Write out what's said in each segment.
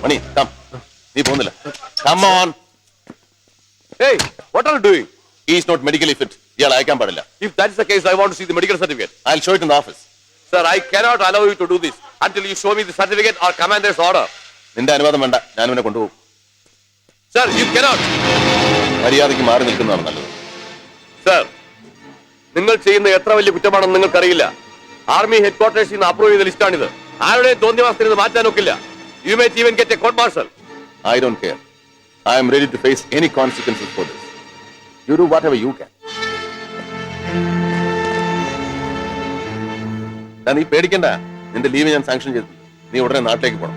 Mani, come. Nee പോകുന്നില്ല. Come on. Hey, what are you doing? He is not medically fit. ഇയാൾ അയക്കാൻ പാടില്ല. If that is the case, I want to see the medical certificate. I'll show it in the office. Sir, I cannot allow you to do this until you show me the certificate or commander's order. നിന്റെ അനുവാദം വേണ്ട. ഞാൻ ഇവനെ കൊണ്ടുപോകും. Sir, you cannot. മര്യാദയ്ക്ക് മാറി നിൽക്കുന്നതാണ് നല്ലത്. Sir, നിങ്ങൾ ചെയ്യുന്ന എത്ര വലിയ കുറ്റമാണെന്ന് നിങ്ങൾക്കറിയില്ല. ആർമി ഹെഡ്ക്വാർട്ടേഴ്സിൽ നിന്ന് അപ്രൂവ് ചെയ്ത ലിസ്റ്റാണിത്. ആരുടെയും തോന്നിയവാസത്തിൽ ഇത് മാറ്റാൻ ഒക്കില്ല. You may even get a court martial. I don't care. I am ready to face any consequences for this. You do whatever you can. നീ പേടിക്കണ്ട. നിന്റെ ലീവ് ഞാൻ സാങ്ഷൻ ചെയ്തു. നീ ഉടനെ നാട്ടിലേക്ക് പോകണം.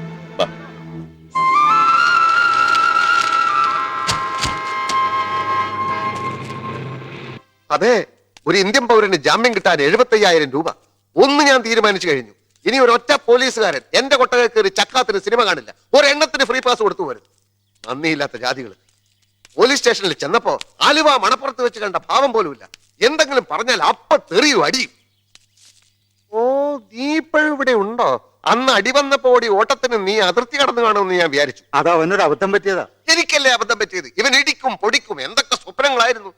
അതെ, ഒരു ഇന്ത്യൻ പൗരന് ജാമ്യം കിട്ടാൻ 75,000 രൂപ. ഒന്ന് ഞാൻ തീരുമാനിച്ചു കഴിഞ്ഞു. ഇനി ഒരൊറ്റ പോലീസുകാരൻ എന്റെ കൊട്ടകയിൽ കയറി ചക്കാത്തിന് സിനിമ കാണില്ല. ഒരെണ്ണത്തിന് ഫ്രീ പാസ് കൊടുത്തു വരും. നന്ദിയില്ലാത്ത ജാതികൾ. പോലീസ് സ്റ്റേഷനിൽ ചെന്നപ്പോ ആലുവ മണപ്പുറത്ത് വെച്ച് കണ്ട ഭാവം പോലുമില്ല. എന്തെങ്കിലും പറഞ്ഞാൽ അപ്പ തെറിയും അടിയും. ഓ, നീ ഇപ്പോഴും ഇവിടെ ഉണ്ടോ? അന്ന് അടി വന്നപ്പോ ഓടി ഓട്ടത്തിന് നീ അതിർത്തി കടന്നു കാണുമെന്ന് ഞാൻ വിചാരിച്ചു. അതാ അവനൊരു അബദ്ധം പറ്റിയതാ. എനിക്കല്ലേ അബദ്ധം പറ്റിയത്? ഇവൻ ഇടിക്കും പൊടിക്കും എന്തൊക്കെ സ്വപ്നങ്ങളായിരുന്നു.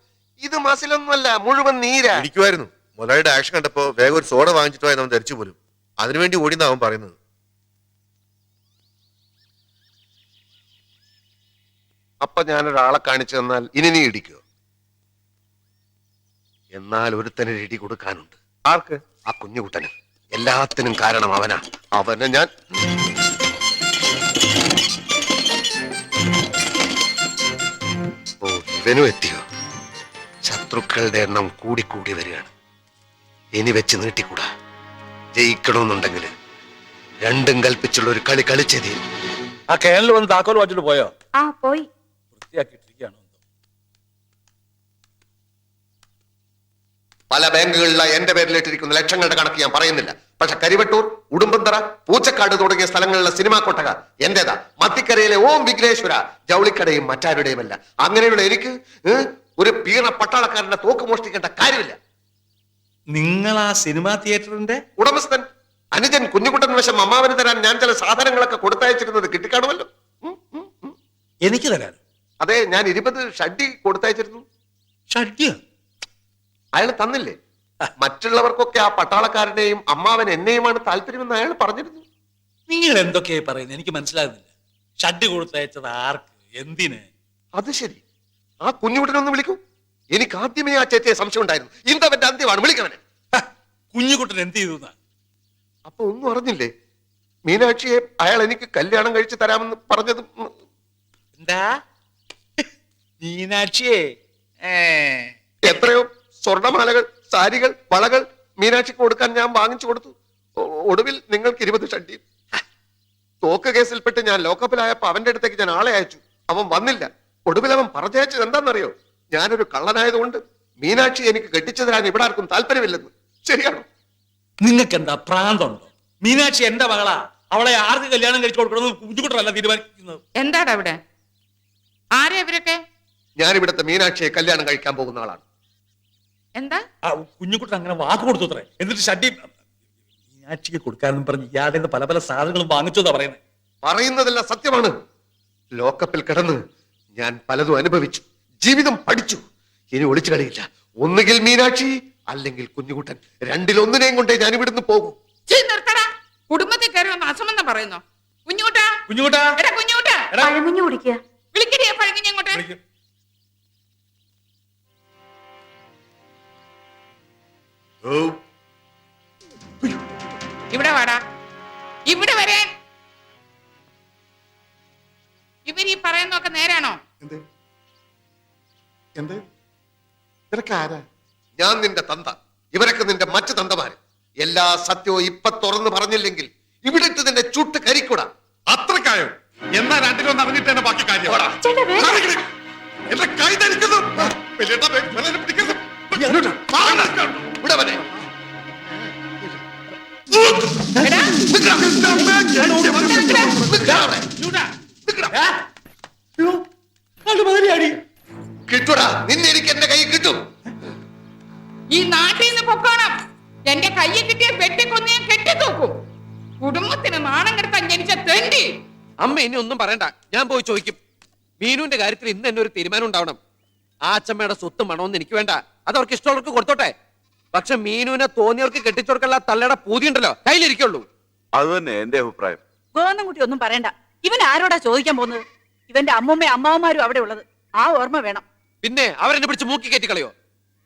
ഇത് മസിലൊന്നുമല്ല, മുഴുവൻ നീരാ. ഇരിക്കുമായിരുന്നു. മുതലാളിയുടെ ആക്ഷൻ കണ്ടപ്പോ വേഗം ഒരു സോഡ വാങ്ങിച്ചിട്ട് പോയി നമ്മൾ ധരിച്ചു പോലും. അതിനുവേണ്ടി ഓടിയെന്ന് അവൻ പറയുന്നത്. അപ്പൊ ഞാനൊരാളെ കാണിച്ചു തന്നാൽ ഇനി നീ ഇടിക്കോ? എന്നാൽ ഒരുത്തന് ഇടി കൊടുക്കാനുണ്ട്. ആർക്ക്? ആ കുഞ്ഞുകുട്ടന്. എല്ലാത്തിനും കാരണം അവനാ. അവനെ ഞാൻ ഇവനും എത്തിയോ? ശത്രുക്കളുടെ എണ്ണം കൂടിക്കൂടി വരികയാണ്. ഇനി വെച്ച് നീട്ടിക്കൂടാ. ജയിക്കണമെന്നുണ്ടെങ്കിൽ രണ്ടും കൽപ്പിച്ചുള്ള ഒരു കളി കളിച്ചേ തീരും. ആ കേരളിൽ വന്ന് താക്കോൽ വാങ്ങിച്ചിട്ട് പോയോ? ആ പോയി. വൃത്തിയാക്കിയിട്ടിരിക്കുകയാണോ? പല ബാങ്കുകളിലെ എന്റെ പേരിലിട്ടിരിക്കുന്ന ലക്ഷങ്ങളുടെ കണക്ക് ഞാൻ പറയുന്നില്ല. പക്ഷെ കരിവട്ടൂർ, ഉടുമ്പന്തറ, പൂച്ചക്കാട് തുടങ്ങിയ സ്ഥലങ്ങളിലെ സിനിമാ കൊട്ടക എന്റേതാ. മത്തിക്കരയിലെ ഓം വിഘ്നേശ്വര ജൗളിക്കടയും മറ്റാരുടെയുമല്ല. അങ്ങനെയുള്ള എനിക്ക് ഒരു പീണ പട്ടാളക്കാരന്റെ തോക്ക് മോഷ്ടിക്കേണ്ട കാര്യമില്ല. നിങ്ങൾ ആ സിനിമാ തിയേറ്ററിന്റെ ഉടമസ്ഥൻ അനുജൻ കുഞ്ഞുകുട്ടൻ വശം അമ്മാവന് തരാൻ ഞാൻ ചില സാധനങ്ങളൊക്കെ കൊടുത്തയച്ചിരുന്നത് കിട്ടിക്കാണുമല്ലോ. എനിക്ക് തരാൻ? അതെ, ഞാൻ 20 ഷഡ്ഡി കൊടുത്തയച്ചിരുന്നു. ഷഡ്ഡിയ? അയാൾ തന്നില്ലേ? മറ്റുള്ളവർക്കൊക്കെ ആ പട്ടാളക്കാരനെയും അമ്മാവൻ എന്നെയുമാണ് താല്പര്യമെന്ന് അയാൾ പറഞ്ഞിരുന്നു. നിങ്ങൾ എന്തൊക്കെയായി പറയുന്നത്? എനിക്ക് മനസ്സിലാകുന്നില്ല. ഷഡ്ഡി കൊടുത്തയച്ചത് ആർക്ക്, എന്തിന്? അത് ശരി, ആ കുഞ്ഞുകുട്ടനൊന്ന് വിളിക്കൂ. എനിക്ക് ആദ്യമേ ആ ചേച്ചിയെ സംശയം ഉണ്ടായിരുന്നു. ഇന്തവന്റെ അന്ത്യമാണ്, വിളിക്കവനെ. കുഞ്ഞുകുട്ടൻ എന്ത് ചെയ്തു? അപ്പൊ ഒന്നും അറിഞ്ഞില്ലേ? മീനാക്ഷിയെ അയാൾ എനിക്ക് കല്യാണം കഴിച്ച് തരാമെന്ന് പറഞ്ഞത്. എന്താ? മീനാക്ഷിയെ? എത്രയോ സ്വർണമാലകൾ, സാരികൾ, വളകൾ മീനാക്ഷിക്ക് കൊടുക്കാൻ ഞാൻ വാങ്ങിച്ചു കൊടുത്തു. ഒടുവിൽ നിങ്ങൾക്ക് 20 ഷഡ്ഡി. തോക്ക് കേസിൽപ്പെട്ട് ഞാൻ ലോക്കപ്പിലായപ്പോ അവന്റെ അടുത്തേക്ക് ഞാൻ ആളെ അയച്ചു. അവൻ വന്നില്ല. ഒടുവിൽ അവൻ പറഞ്ഞയച്ചത് എന്താണെന്നറിയോ? ഞാനൊരു കള്ളനായതുകൊണ്ട് മീനാക്ഷി എനിക്ക് കെട്ടിച്ചു തരാൻ ഇവിടെ ആർക്കും താല്പര്യമില്ലെന്ന്. ശരിയാണോ? നിങ്ങൾക്ക് എന്താ പ്രാന്തമുണ്ടോ? മീനാക്ഷി എന്റെ മകളാ. അവളെ ആർക്ക് കല്യാണം കഴിച്ചു കൊടുക്കണമെന്ന് കുഞ്ഞുകുട്ടനല്ല തീരുമാനിക്കുന്നത്. എന്താടാ ഇവിടെ? ആരാ ഇവരൊക്കെ? ഞാൻ ഇവിടുത്തെ മീനാക്ഷിയെ കല്യാണം കഴിക്കാൻ പോകുന്ന ആളാണ്. എന്താ? കുഞ്ഞുകുട്ടൻ അങ്ങനെ വാക്ക് കൊടുത്തു അത്രേ. എന്നിട്ട് ഷഡ്ഡി മീനാക്ഷിക്ക് കൊടുക്കാനെന്ന് പറഞ്ഞ് ഇയാളുടെ പല പല സാധനങ്ങളും വാങ്ങിച്ചതാ പറയുന്നത്. പറയുന്നതെല്ലാം സത്യമാണ്. ലോക്കപ്പിൽ കിടന്ന് ഞാൻ പലതും അനുഭവിച്ചു, ജീവിതം പഠിച്ചു. ഇനി ഒളിച്ചു കളിയില്ല. ഒന്നുകിൽ മീനാക്ഷി, അല്ലെങ്കിൽ കുഞ്ഞുകുട്ടൻ. രണ്ടിലൊന്നിനെയും കൊണ്ടേ ഞാൻ ഇവിടുന്ന് പോകും. കുടുംബത്തിൽ കയറി വന്ന് അസംബന്ധം പറയുന്നു. കുഞ്ഞുകുട്ടാ, കുഞ്ഞുകുട്ടാ, കുഞ്ഞുകുട്ടാ, പഴമഞ്ഞു കുടിക്കുക. വിളിക്കടിയാ പഴകഞ്ഞ ഇങ്ങോട്ട്. ഇവിടെ വാടാ, ഇവിടെ വരാൻ. ഇവരീ പറയുന്നൊക്കെ നേരാണോ? ഞാൻ നിന്റെ തന്ത, ഇവരൊക്കെ നിന്റെ മറ്റു തന്തമാര്. എല്ലാ സത്യവും ഇപ്പൊ തുറന്നു പറഞ്ഞില്ലെങ്കിൽ ഇവിടെ ഇട്ട് നിന്റെ ചുട്ട് കരിക്കൂടാ. അത്രക്കായോ? എന്നാ രണ്ടിലൊന്നും അറിഞ്ഞിട്ട് ബാക്കി കാര്യം. എന്റെ കൈ ധരിക്കുന്നു. കിട്ടൂടാ, നിന്നെ എനിക്ക് എന്റെ കൈ കിട്ടും. ഈ നാട്ടിൽ നിന്ന് പൊക്കോണം. എന്റെ കയ്യിൽ കിട്ടിയ വെട്ടിക്കൊന്ന് ഞാൻ കെട്ടിത്തൂക്കും. കുടുംബത്തിന് നാണം കെടുത്താൻ ജനിച്ച തെണ്ടി. അമ്മ ഇനി ഒന്നും പറയണ്ട, ഞാൻ പോയി ചോദിക്കും. മീനുവിന്റെ കാര്യത്തിൽ ഇന്ന് തന്നെ ഒരു തീരുമാനം ഉണ്ടാവണം. ആ അച്ഛമ്മയുടെ സ്വത്ത് മണമെന്ന് എനിക്ക് വേണ്ട, അത് അവർക്ക് ഇഷ്ടമുള്ളവർക്ക് കൊടുത്തോട്ടെ. പക്ഷെ മീനുവിനെ തോന്നിയവർക്ക് കെട്ടിച്ചോർക്കുള്ള തള്ളയുടെ പൂതി ഉണ്ടല്ലോ കയ്യിലിരിക്കുള്ളൂ. അത് തന്നെ എന്റെ അഭിപ്രായം. ഗോവിന്ദൻകുട്ടി ഒന്നും പറയണ്ട. ഇവൻ ആരോടാ ചോദിക്കാൻ പോകുന്നത്? ഇവന്റെ അമ്മൂമ്മയും അമ്മാവന്മാരും അവിടെ ഉള്ളത്. ആ ഓർമ്മ വേണം. പിന്നെ അവരെന്നെ പിടിച്ച് മൂക്കി കയറ്റി കളയോ?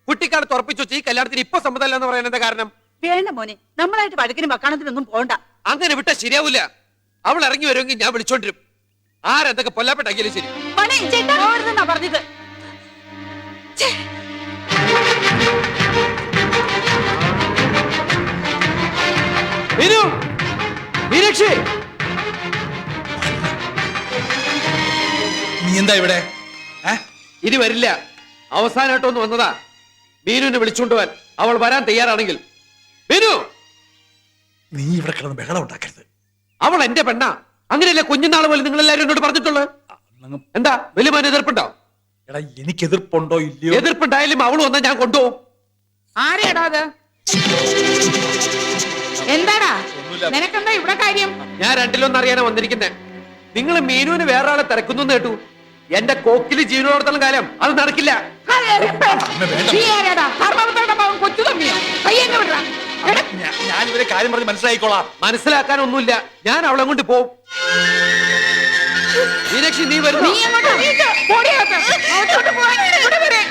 കുട്ടിക്കാലത്ത് ഉറപ്പിച്ചു വെച്ച് ഈ കല്യാണത്തിന് ഇപ്പൊ സമ്മതമല്ല എന്ന് പറയാൻ എന്താ കാരണം? വേണ്ട മോനെ, നമ്മളായിട്ട് വഴക്കിനും വക്കാണത്തിനൊന്നും പോണ്ട. അങ്ങനെ വിട്ടാ ശരിയാവൂല. അവൾ ഇറങ്ങി വരുമെങ്കിൽ ഞാൻ വിളിച്ചോണ്ടിരും. ആരെന്തൊക്കെ പൊല്ലാപ്പെട്ടാക്കിയാലും ശരി. മോനെ, ചേട്ടാ ഓടുന്നാ പറഞ്ഞത്. ഛേ. മീനു, മീനാക്ഷി, നീ എന്താ ഇവിടെ? ഇനി വരില്ല. അവസാനമായിട്ടൊന്ന് വന്നതാ. മീനുവിനെ വിളിച്ചോണ്ട് പോവാൻ. അവൾ വരാൻ തയ്യാറാണെങ്കിൽ. മീനു, നീ ഇവിടെ കിടന്ന് ബഹളം ഉണ്ടാക്കരുത്. അവൾ എന്റെ പെണ്ണാ. അങ്ങനെയല്ലേ കുഞ്ഞുനാള് പോലെ നിങ്ങൾ എല്ലാവരും എന്നോട് പറഞ്ഞിട്ടുള്ളത്? എന്താ വലിയ മോന് എതിർപ്പുണ്ടോ? എടാ, എനിക്ക് എതിർപ്പുണ്ടോ ഇല്ലയോ? എതിർപ്പുണ്ടായാലും അവള് വന്നാൽ ഞാൻ കൊണ്ടുപോകും. ആരെയാടാ അത്? എന്താടാ നിനക്കെന്താ ഇവിടെ കാര്യം? ഞാൻ രണ്ടിലൊന്നും അറിയാനാ വന്നിരിക്കുന്നേ. നിങ്ങൾ മീനുവിന് വേറെ ആളെ തിരക്കുന്നു കേട്ടു. എന്റെ കോക്കില് ജീവനോടത്തോളം കാലം അത് നടക്കില്ല. നീ ആരാടാ? ധർമ്മപുത്രയുടെ മകൻ കൊച്ചു തമ്മിയോ? കയ്യെന്നെ വിടടാ. എടാ, ഞാൻ ഇവരെ കാര്യം പറഞ്ഞ് മനസ്സിലായിക്കോളാം. മനസ്സിലാക്കാനൊന്നുമില്ല. ഞാൻ അവളെ കൊണ്ട് പോവും. മീനാക്ഷി, നീ വരുന്നു. നീ അങ്ങോട്ട് നീട്ട്. ഓടിയകത്ത്. അങ്ങോട്ട് പോവാൻ. ഇവിടെ വരെ.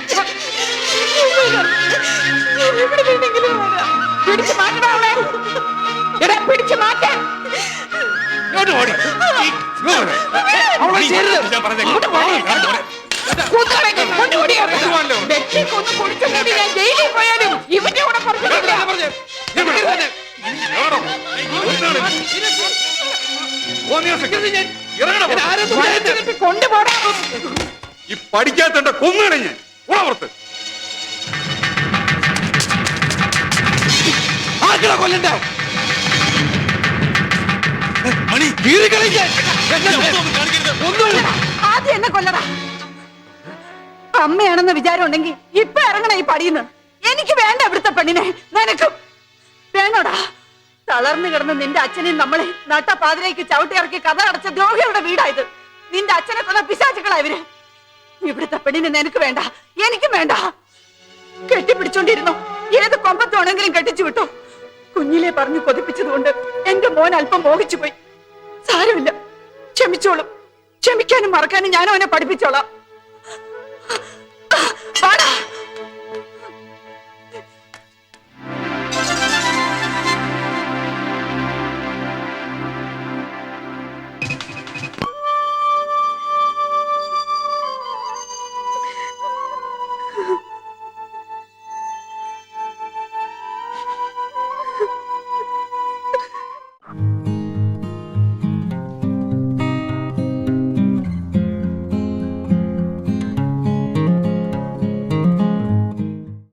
പിടിച്ചു മാറ്റടാ അവളെ. എടാ, പിടിച്ചു മാറ്റാൻ. അവളെ ചെയ്യരുത്. കൂത്തുകളയ്ക്ക് കൊണ്ടുപോടി അകത്ത്. വെട്ടി കൊന്ന് കുടിച്ചു മൂടി ഞാൻ ജയിലിൽ പോയാലും ഇവന്റെ കൂടെ പറഞ്ഞിട്ടില്ല. കൊണ്ടുപോടാ. ഈ പഠിക്കാത്ത കൊന്നുകളഞ്ഞ് ഉളവർത്ത് കൊല്ലണ്ട. ആദ്യം എന്നെ കൊല്ലടാ. അമ്മയാണെന്ന വിചാരം ഉണ്ടെങ്കിൽ ഇപ്പൊ ഇറങ്ങണ ഈ പടിയുന്ന്. എനിക്ക് വേണ്ട ഇവിടുത്തെ പെണ്ണിനെ. നിനക്കും വേണോടാ. തളർന്നു കിടന്ന് നിന്റെ അച്ഛനെയും നമ്മളെ നട്ടപ്പാതിലേക്ക് ചവിട്ടി ഇറക്കി കഥ അടച്ച ദ്രോഹികളുടെ വീടായത്. നിന്റെ അച്ഛനെ കൊന്ന പിശാചുക്കളാ ഇവര്. ഇവിടുത്തെ പെണ്ണിനെ നിനക്ക് വേണ്ട, എനിക്കും വേണ്ട. കെട്ടിപ്പിടിച്ചോണ്ടിരുന്നു. ഏത് കൊമ്പത്തോണെങ്കിലും കെട്ടിച്ചു വിട്ടു. കുഞ്ഞിലെ പറഞ്ഞു കൊതിപ്പിച്ചതുകൊണ്ട് എന്റെ മോൻ അല്പം മോഹിച്ചു പോയി. സാരമില്ല, ക്ഷമിച്ചോളും. ക്ഷമിക്കാനും മറക്കാനും ഞാനും അവനെ പഠിപ്പിച്ചോളാം.